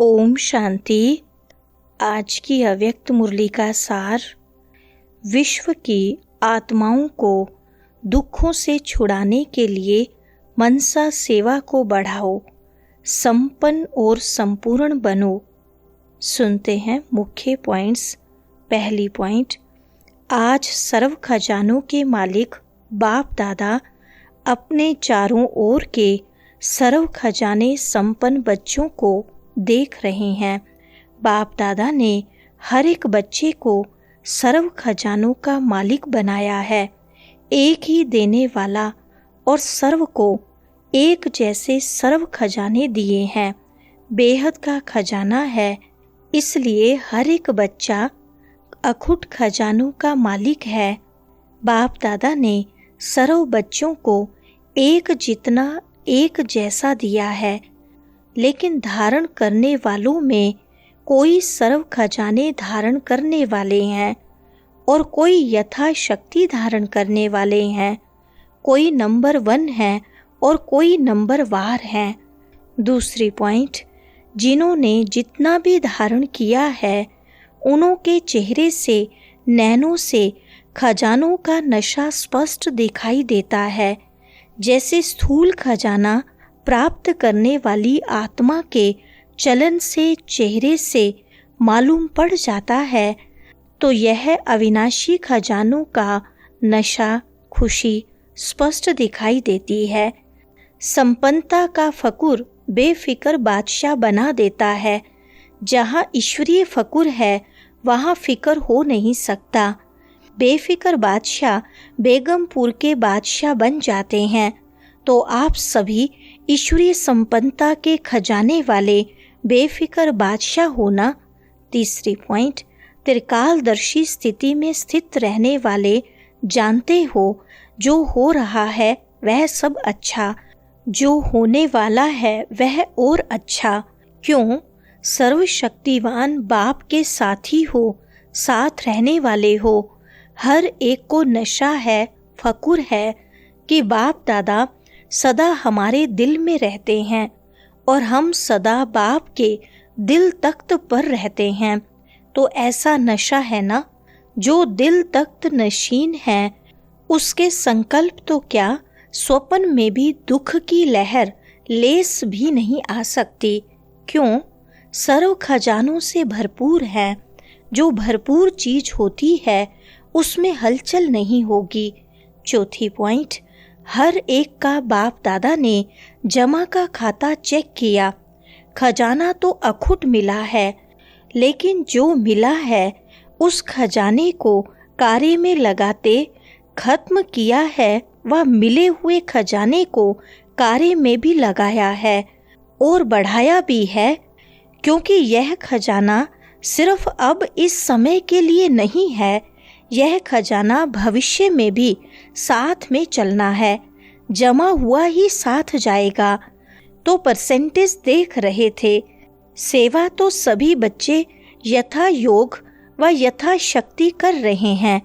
ओम शांति। आज की अव्यक्त मुरली का सार, विश्व की आत्माओं को दुखों से छुड़ाने के लिए मनसा सेवा को बढ़ाओ, संपन्न और संपूर्ण बनो। सुनते हैं मुख्य पॉइंट्स। पहली पॉइंट, आज सर्व खजानों के मालिक बाप दादा अपने चारों ओर के सर्व खजाने संपन्न बच्चों को देख रहे हैं। बाप दादा ने हर एक बच्चे को सर्व खजानों का मालिक बनाया है। एक ही देने वाला और सर्व को एक जैसे सर्व खजाने दिए हैं। बेहद का खजाना है, इसलिए हर एक बच्चा अखुट खजानों का मालिक है। बाप दादा ने सर्व बच्चों को एक जितना एक जैसा दिया है, लेकिन धारण करने वालों में कोई सर्व खजाने धारण करने वाले हैं और कोई यथाशक्ति धारण करने वाले हैं। कोई नंबर 1 है और कोई नंबर वार है। दूसरी पॉइंट, जिन्होंने जितना भी धारण किया है उन्हों के चेहरे से, नैनों से खजानों का नशा स्पष्ट दिखाई देता है। जैसे स्थूल खजाना प्राप्त करने वाली आत्मा के चलन से, चेहरे से मालूम पड़ जाता है, तो यह अविनाशी खजानों का नशा, खुशी स्पष्ट दिखाई देती है। संपन्नता का फकुर बेफिक्र बादशाह बना देता है। जहाँ ईश्वरीय फकुर है वहाँ फिक्र हो नहीं सकता। बेफिक्र बादशाह बेगमपुर के बादशाह बन जाते हैं। तो आप सभी ईश्वरीय संपन्नता के खजाने वाले बेफिक्र बादशाह होना। तीसरी पॉइंट, त्रिकालदर्शी स्थिति में स्थित रहने वाले जानते हो जो हो रहा है वह सब अच्छा, जो होने वाला है वह और अच्छा। क्यों? सर्वशक्तिवान बाप के साथी हो, साथ रहने वाले हो। हर एक को नशा है, फकुर है कि बाप दादा सदा हमारे दिल में रहते हैं और हम सदा बाप के दिल तख्त पर रहते हैं। तो ऐसा नशा है ना, जो दिल तख्त नशीन है उसके संकल्प तो क्या, स्वप्न में भी दुख की लहर लेस भी नहीं आ सकती। क्यों? सर्व खजानों से भरपूर है। जो भरपूर चीज होती है उसमें हलचल नहीं होगी। चौथी पॉइंट, हर एक का बाप दादा ने जमा का खाता चेक किया। खजाना तो अखुट मिला है, लेकिन जो मिला है उस खजाने को कार्य में लगाते खत्म किया है, वह मिले हुए खजाने को कार्य में भी लगाया है और बढ़ाया भी है। क्योंकि यह खजाना सिर्फ अब इस समय के लिए नहीं है, यह खजाना भविष्य में भी साथ में चलना है। जमा हुआ ही साथ जाएगा। तो परसेंटेज देख रहे थे। सेवा तो सभी बच्चे यथा योग व यथा शक्ति कर रहे हैं,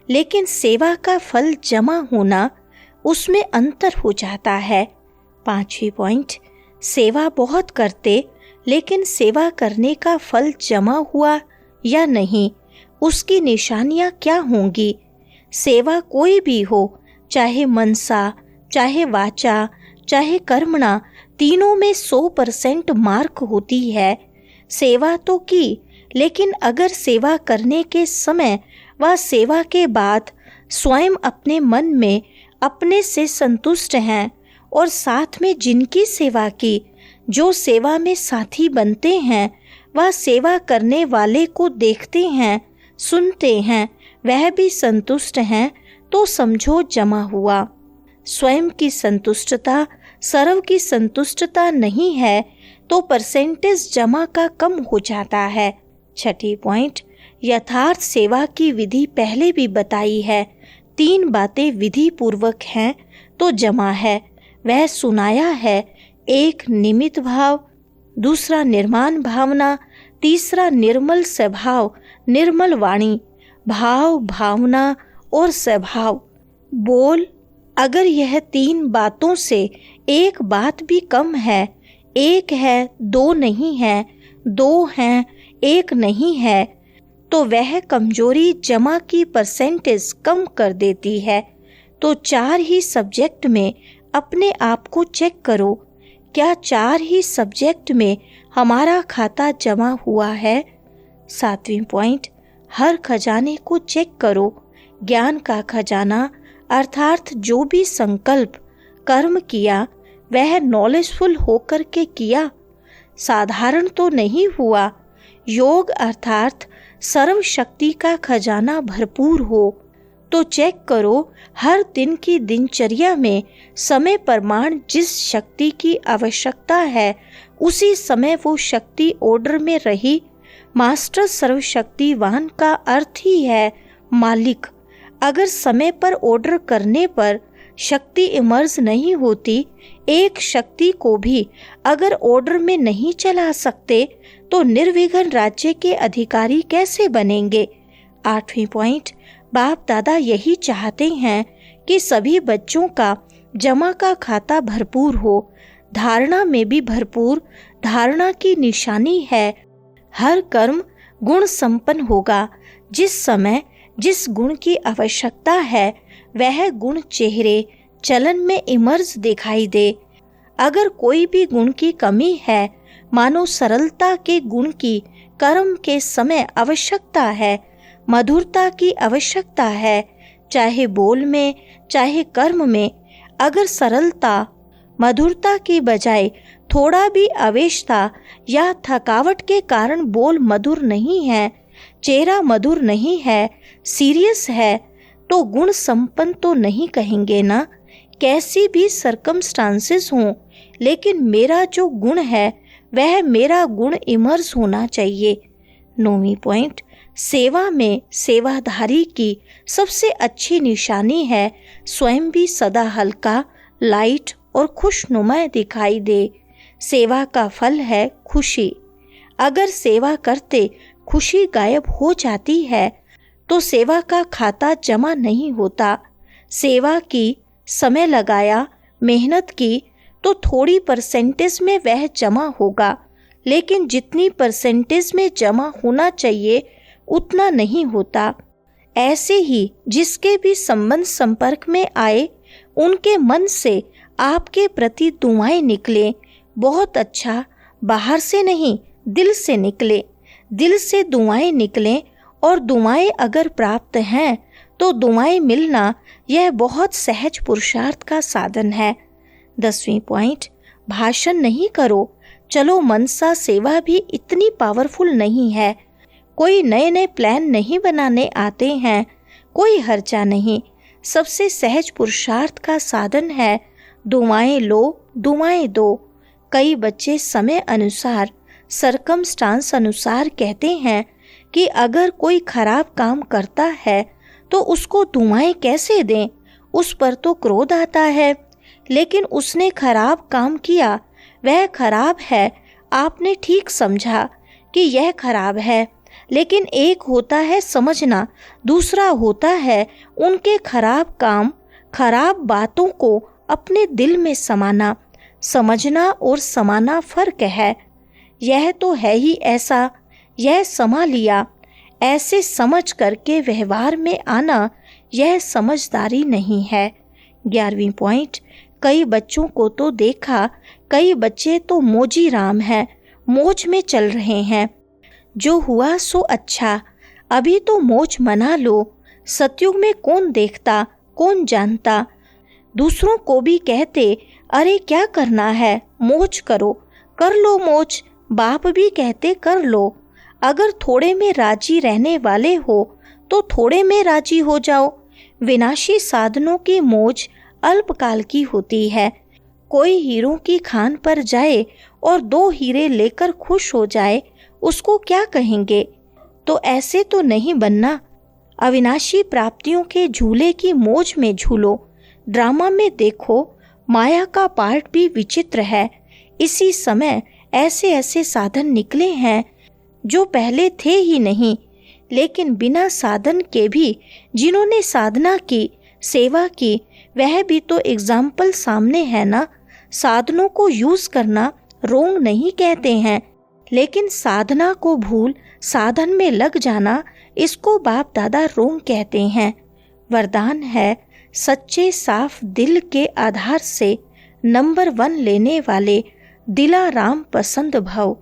लेकिन सेवा का फल जमा होना, उसमें अंतर हो जाता है। पांचवी पॉइंट, सेवा बहुत करते लेकिन सेवा करने का फल जमा हुआ या नहीं, उसकी निशानियां क्या होंगी? सेवा कोई भी हो, चाहे मनसा, चाहे वाचा, चाहे कर्मणा, तीनों में 100% मार्क होती है। सेवा तो की, लेकिन अगर सेवा करने के समय व सेवा के बाद स्वयं अपने मन में अपने से संतुष्ट हैं और साथ में जिनकी सेवा की, जो सेवा में साथी बनते हैं, वह सेवा करने वाले को देखते हैं, सुनते हैं, वह भी संतुष्ट हैं, तो समझो जमा हुआ। स्वयं की संतुष्टता सर्व की संतुष्टता नहीं है, तो परसेंटेज जमा का कम हो जाता है। छठी पॉइंट, यथार्थ सेवा की विधि पहले भी बताई है। 3 बातें विधि पूर्वक हैं तो जमा है, वह सुनाया है। एक निमित्त भाव, दूसरा निर्माण भावना, तीसरा निर्मल स्वभाव, निर्मल वाणी, भाव, भावना और स्वभाव। बोल, अगर यह 3 बातों से एक बात भी कम है, एक है, 2 नहीं है, 2 हैं, 1 नहीं है, तो वह कमजोरी जमा की परसेंटेज कम कर देती है। तो 4 ही सब्जेक्ट में अपने आप को चेक करो, क्या 4 ही सब्जेक्ट में हमारा खाता जमा हुआ है? 7वां पॉइंट, हर खजाने को चेक करो। ज्ञान का खजाना अर्थात जो भी संकल्प कर्म किया वह नॉलेजफुल होकर के किया, साधारण तो नहीं हुआ। योग अर्थात सर्वशक्ति का खजाना भरपूर हो तो चेक करो हर दिन की दिनचर्या में समय प्रमाण जिस शक्ति की आवश्यकता है उसी समय वो शक्ति ऑर्डर में रही। मास्टर सर्वशक्तिवान का अर्थ ही है मालिक। अगर समय पर ऑर्डर करने पर शक्ति इमर्ज नहीं होती, एक शक्ति को भी अगर ऑर्डर में नहीं चला सकते तो निर्विघ्न राज्य के अधिकारी कैसे बनेंगे? 8वां पॉइंट, बाप दादा यही चाहते हैं कि सभी बच्चों का जमा का खाता भरपूर हो, धारणा में भी भरपूर। धारणा की निशानी है हर कर्म गुण संपन्न होगा। जिस समय जिस गुण की आवश्यकता है वह गुण चेहरे चलन में इमर्ज दिखाई दे। अगर कोई भी गुण की कमी है, मानो सरलता के गुण की कर्म के समय आवश्यकता है, मधुरता की आवश्यकता है, चाहे बोल में चाहे कर्म में। अगर सरलता मधुरता की बजाय थोड़ा भी आवेशता या थकावट के कारण बोल मधुर नहीं है, चेहरा मधुर नहीं है, सीरियस है, तो गुण संपन्न तो नहीं कहेंगे ना। कैसी भी सर्कमस्टांसेस हों, लेकिन मेरा जो गुण है वह मेरा गुण इमर्ज होना चाहिए। 9वां पॉइंट, सेवा में सेवाधारी की सबसे अच्छी निशानी है स्वयं भी सदा हल्का, लाइट और खुशनुमा दिखाई दे। सेवा का फल है खुशी। अगर सेवा करते खुशी गायब हो जाती है तो सेवा का खाता जमा नहीं होता। सेवा की, समय लगाया, मेहनत की तो थोड़ी परसेंटेज में वह जमा होगा, लेकिन जितनी परसेंटेज में जमा होना चाहिए उतना नहीं होता। ऐसे ही जिसके भी संबंध संपर्क में आए उनके मन से आपके प्रति दुआएं निकले, बहुत अच्छा, बाहर से नहीं दिल से निकले। दिल से दुआएं निकलें और दुआएं अगर प्राप्त हैं तो दुआएं मिलना यह बहुत सहज पुरुषार्थ का साधन है। 10वां पॉइंट, भाषण नहीं करो, चलो मनसा सेवा भी इतनी पावरफुल नहीं है। कोई नए नए प्लान नहीं बनाने आते हैं, कोई हर्जा नहीं। सबसे सहज पुरुषार्थ का साधन है दुआएं लो, दुआएं दो। कई बच्चे समय अनुसार, सरकमस्टांस अनुसार कहते हैं कि अगर कोई खराब काम करता है तो उसको दुआएं कैसे दें, उस पर तो क्रोध आता है। लेकिन उसने खराब काम किया, वह खराब है, आपने ठीक समझा कि यह खराब है, लेकिन एक होता है समझना, दूसरा होता है उनके खराब काम, खराब बातों को अपने दिल में समाना। समझना और समाना फर्क है। यह तो है ही ऐसा, यह समा लिया, ऐसे समझ करके व्यवहार में आना, यह समझदारी नहीं है। 11वां पॉइंट, कई बच्चों को तो देखा, कई बच्चे तो मोजी राम हैं, मौज में चल रहे हैं। जो हुआ सो अच्छा, अभी तो मौज मना लो। सतयुग में कौन देखता, कौन जानता। दूसरों को भी कहते, अरे क्या करना है, मौज करो, कर लो मौज। बाप भी कहते कर लो। अगर थोड़े में राजी रहने वाले हो तो थोड़े में राजी हो जाओ। विनाशी साधनों की मौज अल्पकाल की होती है। कोई हीरों की खान पर जाए और 2 हीरे लेकर खुश हो जाए, उसको क्या कहेंगे? तो ऐसे तो नहीं बनना। अविनाशी प्राप्तियों के झूले की मौज में झूलो। ड्रामा में देखो, माया का पार्ट भी विचित्र है। इसी समय ऐसे ऐसे साधन निकले हैं जो पहले थे ही नहीं, लेकिन बिना साधन के भी जिन्होंने साधना की, सेवा की, वह भी तो एग्जाम्पल सामने है ना। साधनों को यूज करना रोंग नहीं कहते हैं, लेकिन साधना को भूल साधन में लग जाना, इसको बाप दादा रोंग कहते हैं। वरदान है सच्चे साफ दिल के आधार से नंबर 1 लेने वाले दिलाराम पसंद भव।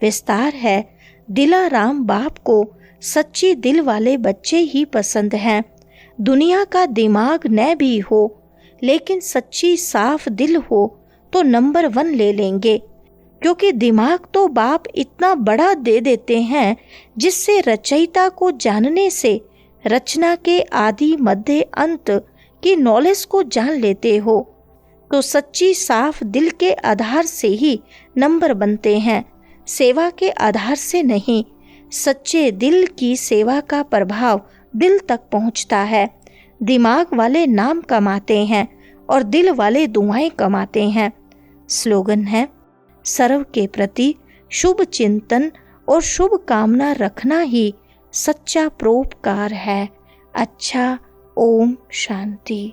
विस्तार है दिलाराम बाप को सच्ची दिल वाले बच्चे ही पसंद हैं। दुनिया का दिमाग न भी हो, लेकिन सच्ची साफ दिल हो तो नंबर 1 ले लेंगे, क्योंकि दिमाग तो बाप इतना बड़ा दे देते हैं जिससे रचयिता को जानने से रचना के आदि मध्य अंत की नॉलेज को जान लेते हो। तो सच्ची साफ दिल के आधार से ही नंबर बनते हैं, सेवा के आधार से नहीं। सच्चे दिल की सेवा का प्रभाव दिल तक पहुंचता है। दिमाग वाले नाम कमाते हैं और दिल वाले दुआएं कमाते हैं। स्लोगन है सर्व के प्रति शुभ चिंतन और शुभ कामना रखना ही सच्चा परोपकार है। अच्छा, ओम शांति।